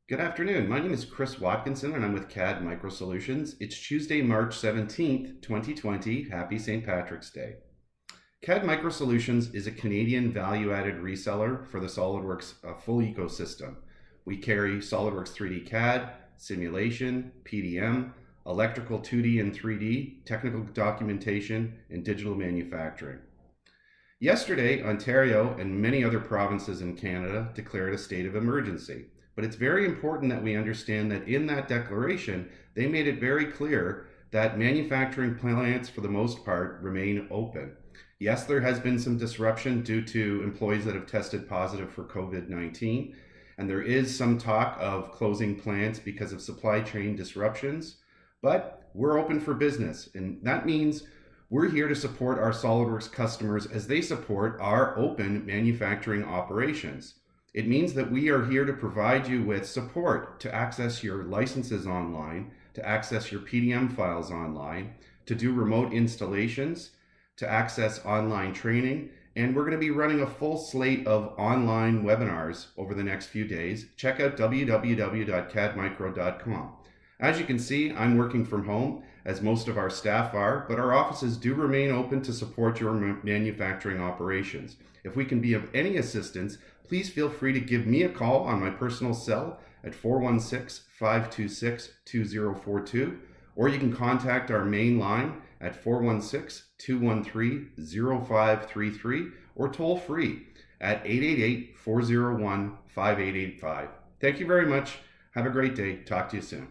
Good afternoon. My name is Chris Watkinson and I'm with CAD MicroSolutions. It's Tuesday, March 17th, 2020. Happy St. Patrick's Day. CAD MicroSolutions is a Canadian value-added reseller for the SOLIDWORKS full ecosystem. We carry SOLIDWORKS 3D CAD, simulation, PDM, electrical 2D and 3D, technical documentation, and digital manufacturing. Yesterday, Ontario and many other provinces in Canada declared a state of emergency. But it's very important that we understand that in that declaration, they made it very clear that manufacturing plants, for the most part, remain open. Yes, there has been some disruption due to employees that have tested positive for COVID-19, and there is some talk of closing plants because of supply chain disruptions, but we're open for business, and that means we're here to support our SOLIDWORKS customers as they support our open manufacturing operations. It means that we are here to provide you with support to access your licenses online, to access your PDM files online, to do remote installations, to access online training, and we're going to be running a full slate of online webinars over the next few days. Check out www.cadmicro.com. As you can see, I'm working from home, as most of our staff are, but our offices do remain open to support your manufacturing operations. If we can be of any assistance, please feel free to give me a call on my personal cell at 416-526-2042, or you can contact our main line at 416-213-0533, or toll free at 888-401-5885. Thank you very much. Have a great day. Talk to you soon.